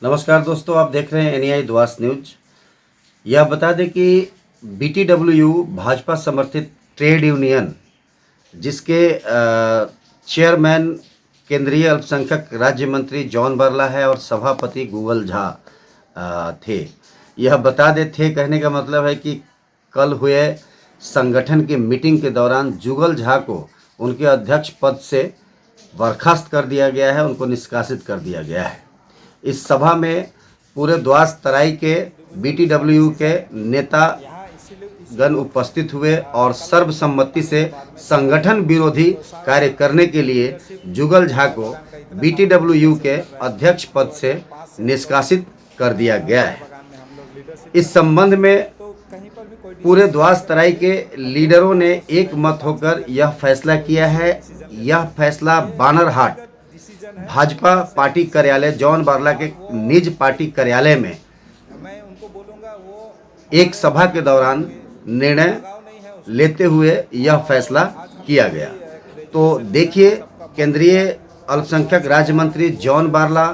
नमस्कार दोस्तों, आप देख रहे हैं एनआई द्वास न्यूज। यह बता दें कि बीटीडब्ल्यू भाजपा समर्थित ट्रेड यूनियन जिसके चेयरमैन केंद्रीय अल्पसंख्यक राज्य मंत्री जॉन बरला है और सभापति गूगल झा थे। यह बता दें थे कहने का मतलब है कि कल हुए संगठन की मीटिंग के दौरान जुगल झा को उनके अध्यक्ष पद से बर्खास्त कर दिया गया है, उनको निष्कासित कर दिया गया है। इस सभा में पूरे द्वास तराई के बीटीडब्ल्यू के नेता गण उपस्थित हुए और सर्वसम्मति से संगठन विरोधी कार्य करने के लिए जुगल झा को बीटीडब्ल्यू के अध्यक्ष पद से निष्कासित कर दिया गया है। इस संबंध में पूरे द्वास तराई के लीडरों ने एक मत होकर यह फैसला किया है। यह फैसला बानरहाट भाजपा पार्टी कार्यालय जॉन बरला के निज पार्टी कार्यालय में एक सभा के दौरान निर्णय लेते हुए यह फैसला किया गया। तो देखिए केंद्रीय अल्पसंख्यक राज्य मंत्री जॉन बरला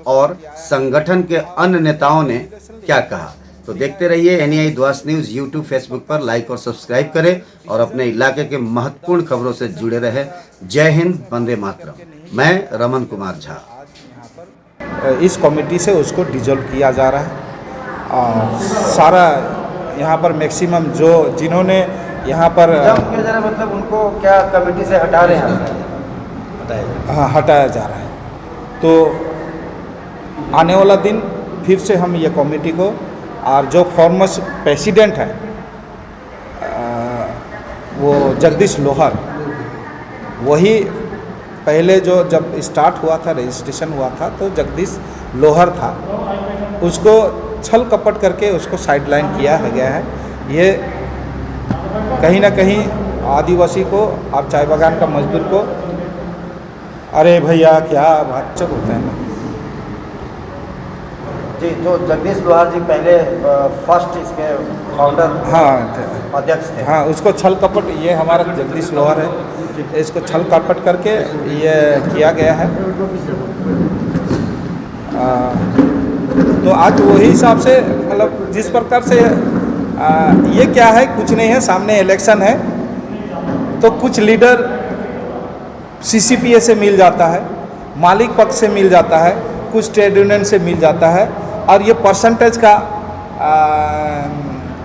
और संगठन के अन्य नेताओं ने क्या कहा। तो देखते रहिए एनआई द्वास न्यूज यूट्यूब फेसबुक पर लाइक और सब्सक्राइब करें और अपने इलाके के महत्वपूर्ण खबरों से जुड़े रहे। जय हिंद, वंदे मातरम। मैं रमन कुमार झा। इस कमेटी से उसको डिसॉल्व किया जा रहा है और सारा यहाँ पर मैक्सिमम जो जिन्होंने यहाँ पर मतलब उनको क्या कमेटी से हटा रहे हैं? हाँ, हटाया जा रहा है। तो आने वाला दिन फिर से हम ये कमेटी को और जो फॉर्मर प्रेसिडेंट है वो जगदीश लोहर, वही पहले जो जब स्टार्ट हुआ था रजिस्ट्रेशन हुआ था तो जगदीश लोहर था, उसको छल कपट करके उसको साइडलाइन किया गया है। ये कहीं ना कहीं आदिवासी को और चाय बागान का मजदूर को, अरे भैया क्या बातचीत होता है ना जी। तो जगदीश लोहार जी पहले फर्स्ट इसके फाउंडर, हाँ, अध्यक्ष थे। हाँ, उसको छल कपट, ये हमारा जगदीश लोहार है, इसको छल कपट करके ये किया गया है। तो आज वही हिसाब से मतलब जिस प्रकार से ये क्या है, कुछ नहीं है, सामने इलेक्शन है तो कुछ लीडर सीसीपीए से मिल जाता है, मालिक पक्ष से मिल जाता है, कुछ ट्रेड यूनियन से मिल जाता है और ये परसेंटेज का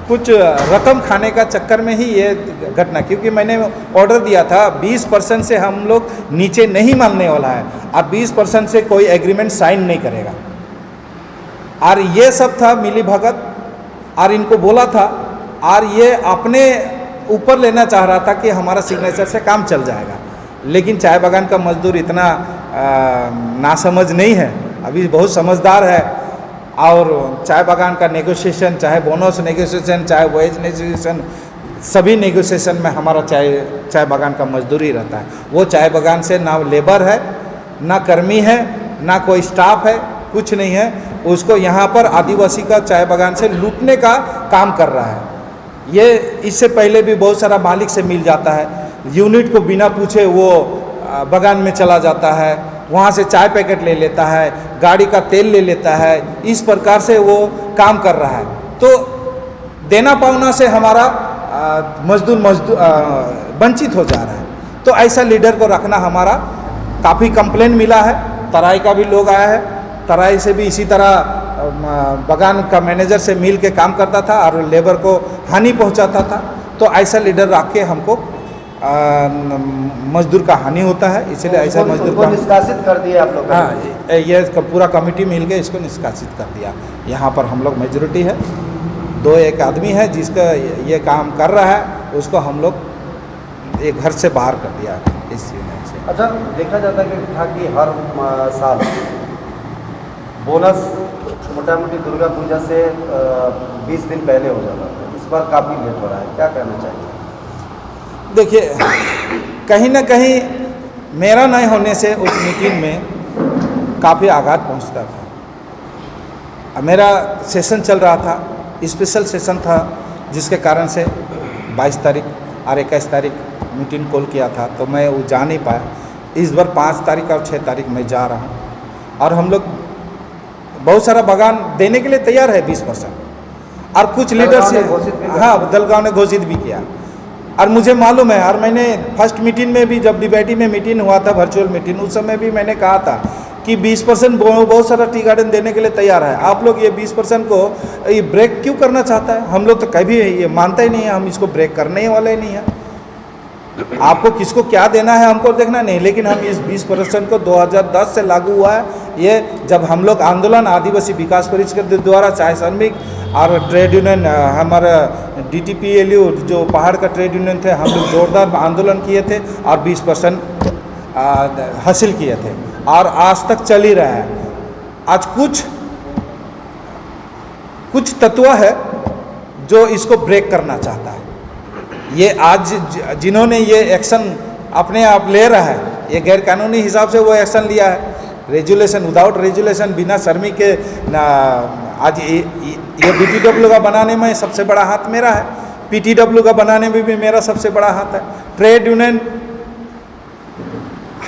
कुछ रकम खाने का चक्कर में ही ये घटना, क्योंकि मैंने ऑर्डर दिया था 20% से हम लोग नीचे नहीं मानने वाला है और 20% से कोई एग्रीमेंट साइन नहीं करेगा। और ये सब था मिली भगत और इनको बोला था और ये अपने ऊपर लेना चाह रहा था कि हमारा सिग्नेचर से काम चल जाएगा। लेकिन चाय बागान का मजदूर इतना नासमझ नहीं है, अभी बहुत समझदार है और चाय बागान का नेगोशिएशन, चाहे बोनस नेगोशिएशन, चाहे वेज नेगोशिएशन, सभी नेगोशिएशन में हमारा चाय बागान का मजदूर ही रहता है। वो चाय बागान से ना लेबर है, ना कर्मी है, ना कोई स्टाफ है, कुछ नहीं है। उसको यहाँ पर आदिवासी का चाय बागान से लूटने का काम कर रहा है। ये इससे पहले भी बहुत सारा मालिक से मिल जाता है, यूनिट को बिना पूछे वो बागान में चला जाता है, वहाँ से चाय पैकेट ले लेता है, गाड़ी का तेल ले लेता है, इस प्रकार से वो काम कर रहा है। तो देना पावना से हमारा मजदूर वंचित हो जा रहा है। तो ऐसा लीडर को रखना, हमारा काफ़ी कंप्लेन मिला है, तराई का भी लोग आया है, तराई से भी इसी तरह बागान का मैनेजर से मिल के काम करता था और लेबर को हानि पहुंचाता था। तो ऐसा लीडर रख के हमको मजदूर का हानि होता है, इसलिए ऐसा मजदूर को निष्कासित कर दिया आप लोग। हाँ, ये पूरा कमेटी मिल के इसको निष्कासित कर दिया। यहाँ पर हम लोग मेजोरिटी है, 2-1 आदमी है जिसका ये काम कर रहा है, उसको हम लोग एक घर से बाहर कर दिया इस यूनियन से। अच्छा, देखा जाता था कि हर साल बोनस मोटा मोटी दुर्गा पूजा से 20 दिन पहले हो जाता था, इस बार काफ़ी लेट हो रहा है, क्या कहना चाहिए? देखिए, कहीं ना कहीं मेरा नहीं होने से उस मीटिंग में काफ़ी आघात पहुंचता था। मेरा सेशन चल रहा था, स्पेशल सेशन था, जिसके कारण से 22 तारीख और 21 तारीख मीटिंग कॉल किया था, तो मैं वो जा नहीं पाया। इस बार 5 तारीख और 6 तारीख मैं जा रहा हूँ और हम लोग बहुत सारा बागान देने के लिए तैयार है 20%। और कुछ लीडर्स हाँ दलगांव ने घोषित भी किया। और मुझे मालूम है, और मैंने फर्स्ट मीटिंग में भी, जब डिबेटी में मीटिंग हुआ था, वर्चुअल मीटिंग, उस समय भी मैंने कहा था कि 20% बहुत सारा टी गार्डन देने के लिए तैयार है। आप लोग ये 20% को ये ब्रेक क्यों करना चाहता है? हम लोग तो कभी ये मानते ही नहीं है, हम इसको ब्रेक करने ही वाले नहीं हैं। आपको किसको क्या देना है हमको देखना नहीं, लेकिन हम इस 20% को 2010 से लागू हुआ है। ये जब हम लोग आंदोलन आदिवासी विकास परिषद द्वारा, चाहे श्रमिक और ट्रेड यूनियन, हमारा DTPLU जो पहाड़ का ट्रेड यूनियन थे, हम लोग जोरदार आंदोलन किए थे और 20% हासिल किए थे और आज तक चल ही रहा है। आज कुछ तत्व है जो इसको ब्रेक करना चाहता है। ये आज जिन्होंने ये एक्शन अपने आप ले रहा है, ये गैर कानूनी हिसाब से वो एक्शन लिया है, रेजुलेशन, विदाउट रेजुलेशन, बिना श्रमिक के आज ये BTW का बनाने में सबसे बड़ा हाथ मेरा है, PTW का बनाने में भी मेरा सबसे बड़ा हाथ है। ट्रेड यूनियन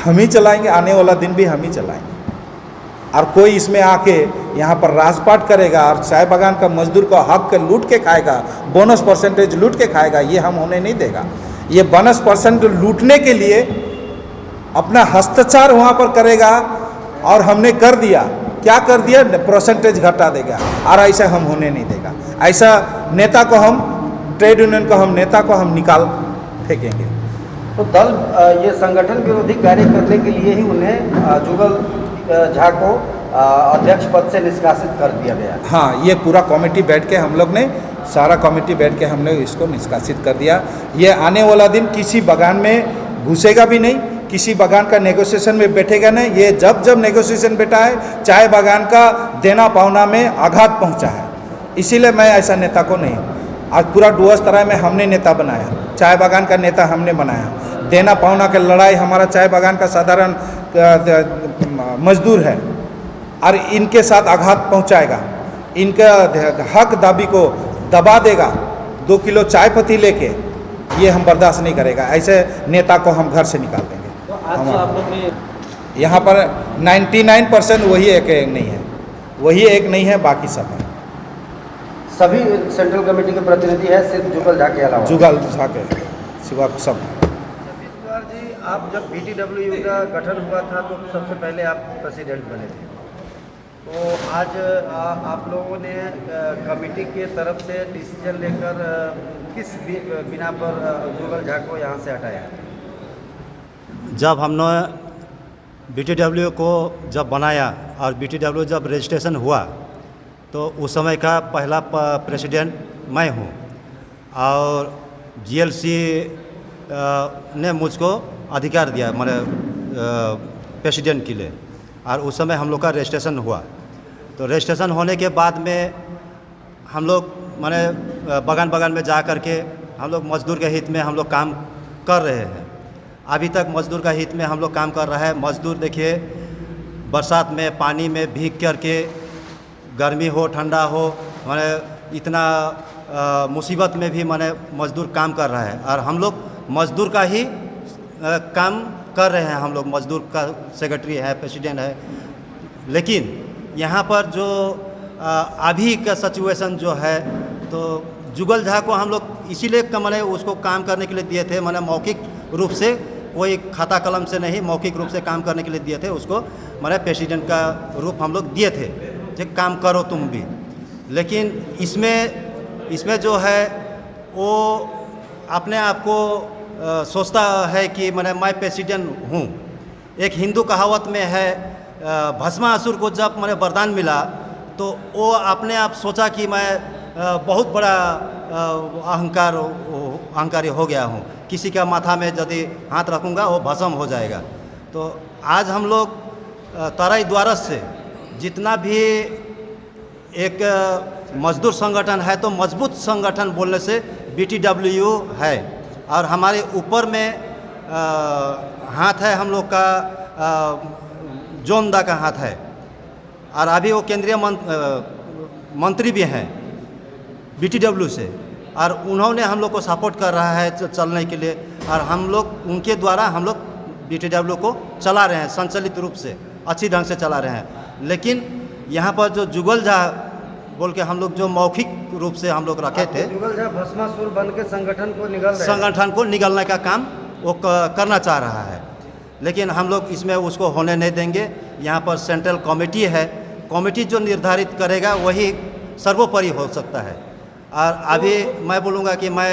हम ही चलाएंगे, आने वाला दिन भी हम ही चलाएंगे। और कोई इसमें आके यहाँ पर राजपाट करेगा और चाय बागान का मजदूर का हक के लूट के खाएगा, बोनस परसेंटेज लूट के खाएगा, ये हम होने नहीं देगा। ये बोनस परसेंट लूटने के लिए अपना हस्ताक्षर वहाँ पर करेगा और हमने कर दिया, क्या कर दिया, परसेंटेज घटा देगा, और ऐसा हम होने नहीं देगा। ऐसा नेता को हम, ट्रेड यूनियन को हम, नेता को हम निकाल फेंकेंगे। तो दल ये संगठन विरोधी कार्य करने के लिए ही उन्हें जुगल झा को अध्यक्ष पद से निष्कासित कर दिया गया। हाँ, ये पूरा कमेटी बैठ के हम लोग ने, सारा कमेटी बैठ के हमने इसको निष्कासित कर दिया। ये आने वाला दिन किसी बागान में घुसेगा भी नहीं, किसी बागान का नेगोशिएशन में बैठेगा नहीं। ये जब नेगोशिएशन बैठा है, चाय बागान का देना पावना में आघात पहुंचा है, इसीलिए मैं ऐसा नेता को नहीं। आज पूरा डुअर्स तरह में हमने नेता बनाया, चाय बागान का नेता हमने बनाया। देना पावना की लड़ाई हमारा चाय बागान का साधारण मजदूर है और इनके साथ आघात पहुंचाएगा, इनका हक दाबी को दबा देगा 2 किलो चाय पत्ती लेके, ये हम बर्दाश्त नहीं करेगा। ऐसे नेता को हम घर से निकाल देंगे। तो आज जो आप लोग ने यहाँ पर 99% वही एक नहीं है, वही एक नहीं है, बाकी सब है। सभी सेंट्रल कमेटी के प्रतिनिधि है, सिर्फ जुगल झा के अलावा? जुगल झा के सिवा सब। सतीश कुमार जी, आप जब BTW का गठन हुआ था तो सबसे पहले आप प्रेसिडेंट बने थे, तो आज आप लोगों ने कमेटी के तरफ से डिसीजन लेकर किस बिना पर जुगल झा को यहाँ से हटाया? जब हमने BTW को जब बनाया और BTW जब रजिस्ट्रेशन हुआ तो उस समय का पहला प्रेसिडेंट मैं हूँ और GLC ने मुझको अधिकार दिया मेरे प्रेसिडेंट के लिए, और उस समय हम लोग का रजिस्ट्रेशन हुआ। तो रजिस्ट्रेशन होने के बाद में हम लोग माने बागान में जा कर के हम लोग मजदूर के हित में हम लोग काम कर रहे हैं। अभी तक मजदूर का हित में हम लोग काम कर रहा है। मजदूर देखिए, बरसात में पानी में भीग कर के, गर्मी हो ठंडा हो, माने इतना मुसीबत में भी माने मजदूर काम कर रहा है, और हम लोग मजदूर का ही काम कर रहे हैं। हम लोग मजदूर का सेक्रेटरी है, प्रेसिडेंट है। लेकिन यहाँ पर जो अभी का सिचुएशन जो है, तो जुगल झा को हम लोग इसीलिए माने उसको काम करने के लिए दिए थे, माने मौखिक रूप से, कोई खाता कलम से नहीं, मौखिक रूप से काम करने के लिए दिए थे उसको, माने प्रेसिडेंट का रूप हम लोग दिए थे कि काम करो तुम भी। लेकिन इसमें जो है वो अपने आप को सोचता है कि मैं प्रेसिडेंट हूँ। एक हिंदू कहावत में है, भस्मासुर को जब वरदान मिला तो वो अपने आप सोचा कि मैं बहुत बड़ा अहंकारी हो गया हूँ, किसी का माथा में यदि हाथ रखूँगा वो भस्म हो जाएगा। तो आज हम लोग तराई द्वारस से जितना भी एक मजदूर संगठन है, तो मजबूत संगठन बोलने से BTW है, और हमारे ऊपर में हाथ है हम लोग का, जोनदा का हाथ है, और अभी वो केंद्रीय मंत्री भी हैं BTW से, और उन्होंने हम लोग को सपोर्ट कर रहा है चलने के लिए, और हम लोग उनके द्वारा हम लोग BTW को चला रहे हैं, संचालित रूप से अच्छी ढंग से चला रहे हैं। लेकिन यहाँ पर जो जुगल झा बोल के हम लोग जो मौखिक रूप से हम लोग रखे थे, जुगल झा भस्मासुर बन के संगठन को निगल रहे हैं। संगठन को निगलने का काम वो करना चाह रहा है, लेकिन हम लोग इसमें उसको होने नहीं देंगे। यहाँ पर सेंट्रल कमेटी है, कमेटी जो निर्धारित करेगा वही सर्वोपरि हो सकता है। और अभी मैं बोलूँगा कि मैं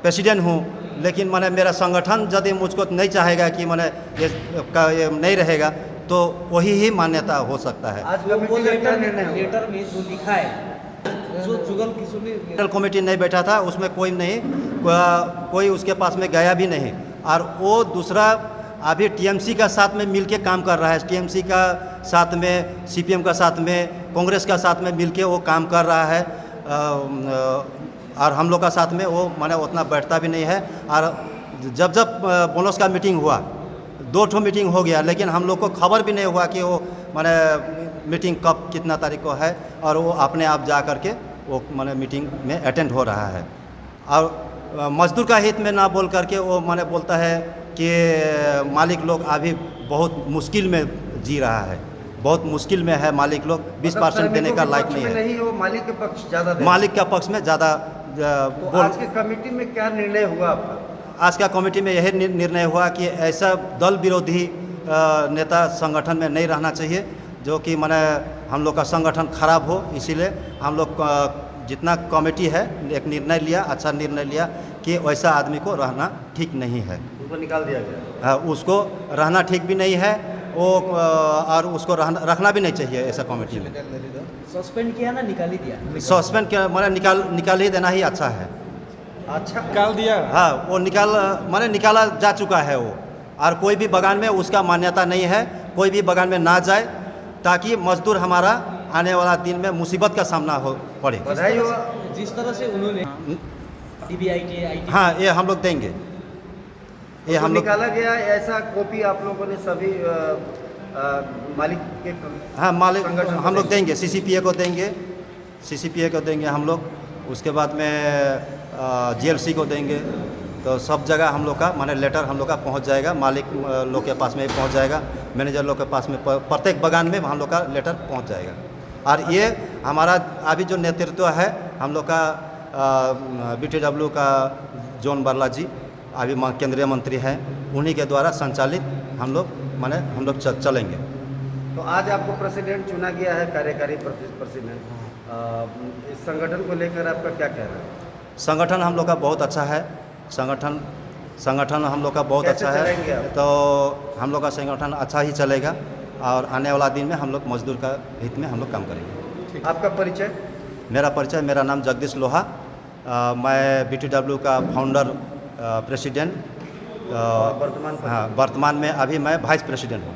प्रेसिडेंट हूँ, लेकिन मैंने मेरा संगठन यदि मुझको नहीं चाहेगा कि मैंने ये नहीं रहेगा तो वही ही मान्यता हो सकता है। आज कमेटी का क्या निर्णय हुआ? लेटर में जो लिखा है, जो जुगल किशोर ने सेंट्रल कमेटी नहीं बैठा था, उसमें कोई उसके पास में गया भी नहीं। और वो दूसरा अभी टीएमसी का साथ में मिलके काम कर रहा है, टीएमसी का साथ में, सीपीएम का साथ में, कांग्रेस का साथ में मिलके वो काम कर रहा है। और हम लोग का साथ में वो माने उतना बैठता भी नहीं है। और जब बोनस का मीटिंग हुआ, 2 मीटिंग हो गया, लेकिन हम लोग को खबर भी नहीं हुआ कि वो माने मीटिंग कब कितना तारीख को है, और वो अपने आप जा कर के वो माने मीटिंग में अटेंड हो रहा है। और मजदूर का हित में ना बोल करके वो माने बोलता है कि मालिक लोग अभी बहुत मुश्किल में जी रहा है, बहुत मुश्किल में है मालिक लोग, 20% देने का लायक नहीं है। नहीं, वो मालिक के पक्ष ज़्यादा दे। मालिक का पक्ष में ज़्यादा तो आज के कमेटी में क्या निर्णय हुआ आपका? आज का कमेटी में यही निर्णय हुआ कि ऐसा दल विरोधी नेता संगठन में नहीं रहना चाहिए, जो कि माने हम लोग का संगठन खराब हो। इसीलिए हम लोग जितना कमेटी है एक निर्णय लिया, अच्छा निर्णय लिया कि वैसा आदमी को रहना ठीक नहीं है, उनको निकाल दिया गया। उसको रहना ठीक भी नहीं है वो, और उसको रखना भी नहीं चाहिए ऐसा कमेटी में। सस्पेंड किया ना निकाल ही दिया? सस्पेंड क्या माने निकाल ही देना ही अच्छा है। अच्छा, निकाल दिया। हाँ, वो निकाला जा चुका है वो। और कोई भी बगान में उसका मान्यता नहीं है, कोई भी बगान में ना जाए, ताकि मजदूर हमारा आने वाला दिन में मुसीबत का सामना हो पड़े। बधाई हो। जिस तरह से उन्होंने DBIT, IT, हाँ, ये हम लोग देंगे, ये तो हम लोग। निकाला गया ऐसा कॉपी आप लोगों ने सभी मालिक के हाँ, मालिक संगठन को हम लोग देंगे, CCPA को देंगे, CCPA को देंगे हम लोग। उसके बाद में GLC को देंगे। तो सब जगह हम लोग का माने लेटर हम लोग का पहुंच जाएगा, मालिक लोग के पास में भी पहुंच जाएगा, मैनेजर लोग के पास में, प्रत्येक बगान में हम लोग का लेटर पहुंच जाएगा। और ये हमारा अभी जो नेतृत्व है हम लोग का BTW का जॉन बारला जी अभी केंद्रीय मंत्री हैं, उन्हीं के द्वारा संचालित हम लोग चलेंगे। तो आज आपको प्रेसिडेंट चुना गया है, कार्यकारी प्रेसिडेंट। इस संगठन को लेकर आपका क्या कहना है? संगठन हम लोग का बहुत अच्छा है, संगठन हम लोग का बहुत कैसे अच्छा चलेंगे है। आप? तो हम लोग का संगठन अच्छा ही चलेगा, और आने वाला दिन में हम लोग मजदूर का हित में हम लोग काम करेंगे। आपका परिचय? मेरा नाम जगदीश लोहा, मैं BTW का फाउंडर प्रेसिडेंट, वर्तमान हाँ, वर्तमान में अभी मैं वाइस प्रेसिडेंट हूँ।